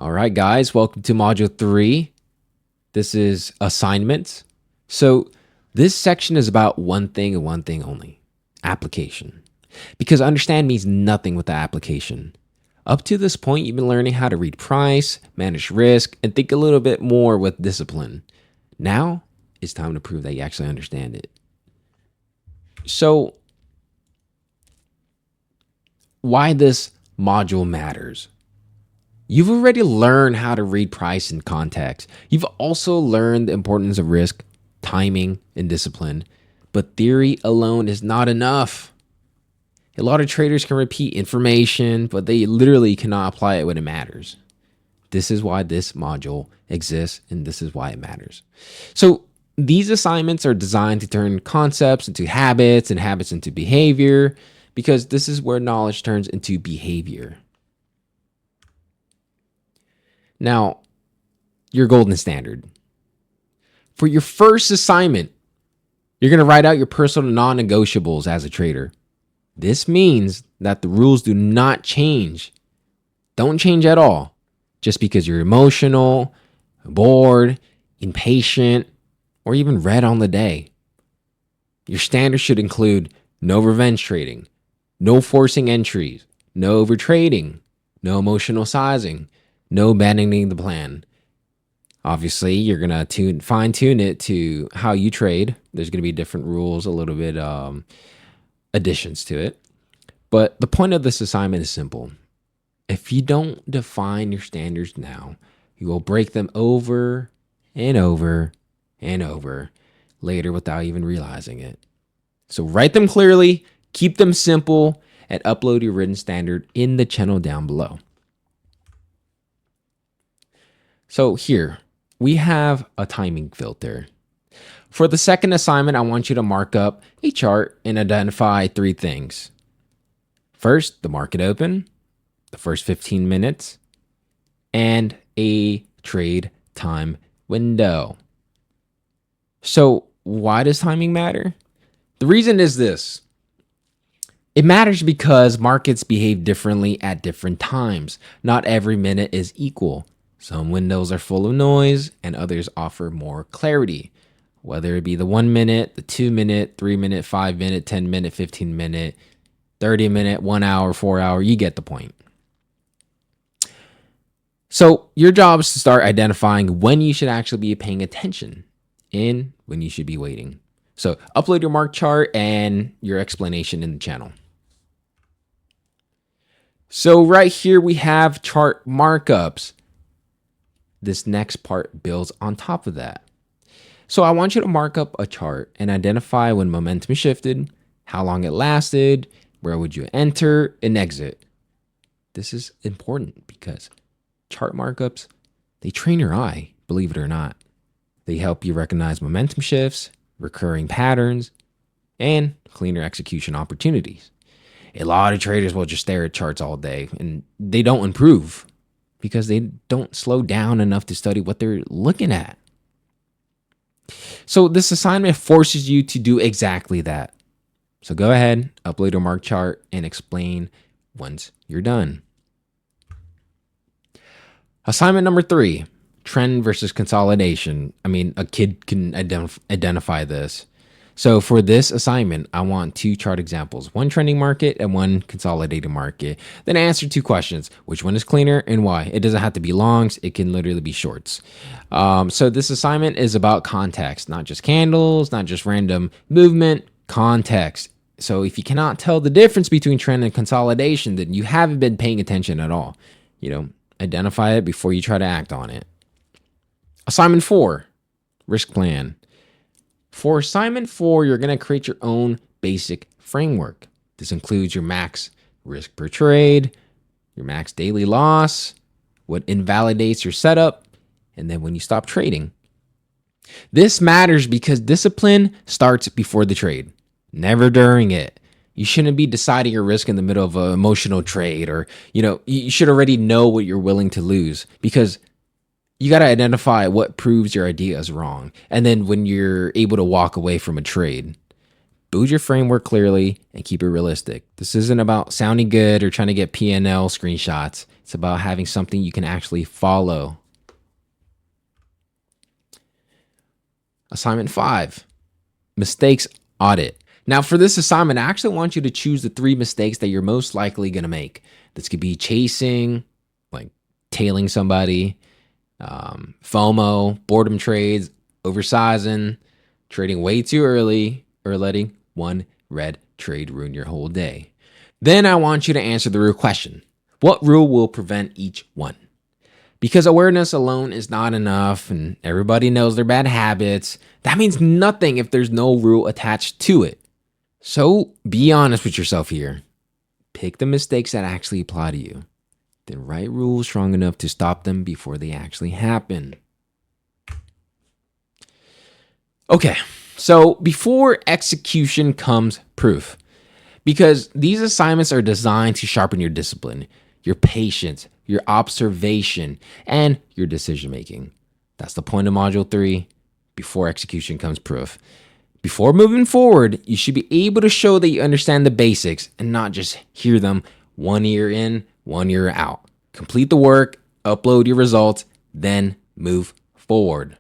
All right, guys, welcome to Module 3. This is assignments. So, this section is about one thing and one thing only: application. Because understand means nothing with the application. Up to this point, you've been learning how to read price, manage risk, and think a little bit more with discipline. Now, it's time to prove that you actually understand it. So, why this module matters? You've already learned how to read price and context. You've also learned the importance of risk, timing, and discipline. But theory alone is not enough. A lot of traders can repeat information, but they literally cannot apply it when it matters. This is why this module exists, and this is why it matters. So these assignments are designed to turn concepts into habits and habits into behavior, because this is where knowledge turns into behavior. Now, your golden standard. For your first assignment, you're going to write out your personal non-negotiables as a trader. This means that the rules do not change. Don't change at all. Just because you're emotional, bored, impatient, or even red on the day. Your standards should include no revenge trading, no forcing entries, no overtrading, no emotional sizing, no abandoning the plan. Obviously, you're going to fine tune it to how you trade. There's going to be different rules, a little bit additions to it. But the point of this assignment is simple. If you don't define your standards now, you will break them over and over and over later without even realizing it. So write them clearly, keep them simple, and upload your written standard in the channel down below. So here, we have a timing filter. For the second assignment, I want you to mark up a chart and identify 3 things. First, the market open, the first 15 minutes, and a trade time window. So why does timing matter? The reason is this. It matters because markets behave differently at different times. Not every minute is equal. Some windows are full of noise and others offer more clarity, whether it be the 1 minute, the 2 minute, 3 minute, 5 minute, 10 minute, 15 minute, 30 minute, 1 hour, 4 hour, you get the point. So your job is to start identifying when you should actually be paying attention and when you should be waiting. So upload your mark chart and your explanation in the channel. So right here we have chart markups. This next part builds on top of that. So I want you to mark up a chart and identify when momentum shifted, how long it lasted, where would you enter and exit. This is important because chart markups, they train your eye, believe it or not. They help you recognize momentum shifts, recurring patterns, and cleaner execution opportunities. A lot of traders will just stare at charts all day and they don't improve, because they don't slow down enough to study what they're looking at. So this assignment forces you to do exactly that. So go ahead, upload your mark chart, and explain once you're done. Assignment number 3, trend versus consolidation. I mean, a kid can identify this. So for this assignment, I want 2 chart examples, 1 trending market and 1 consolidating market. Then answer 2 questions. Which one is cleaner and why? It doesn't have to be longs. It can literally be shorts. So this assignment is about context, not just candles, not just random movement, context. So if you cannot tell the difference between trend and consolidation, then you haven't been paying attention at all. Identify it before you try to act on it. Assignment 4, risk plan. For assignment 4, you're going to create your own basic framework. This includes your max risk per trade, your max daily loss, what invalidates your setup, and then when you stop trading. This matters because discipline starts before the trade, never during it. You shouldn't be deciding your risk in the middle of an emotional trade, or, you should already know what you're willing to lose, because you got to identify what proves your idea is wrong. And then when you're able to walk away from a trade, Build your framework clearly and keep it realistic. This isn't about sounding good or trying to get P&L screenshots. It's about having something you can actually follow. Assignment 5, mistakes audit. Now for this assignment, I actually want you to choose the 3 mistakes that you're most likely going to make. This could be chasing, like tailing somebody, FOMO, boredom trades, oversizing, trading way too early, or letting one red trade ruin your whole day. Then I want you to answer the real question. What rule will prevent each one? Because awareness alone is not enough and everybody knows their bad habits. That means nothing if there's no rule attached to it. So be honest with yourself here. Pick the mistakes that actually apply to you. Then write rules strong enough to stop them before they actually happen. Okay, so before execution comes proof. Because these assignments are designed to sharpen your discipline, your patience, your observation, and your decision making. That's the point of Module 3. Before execution comes proof. Before moving forward, you should be able to show that you understand the basics and not just hear them 1 year in, 1 year out. Complete the work, upload your results, then move forward.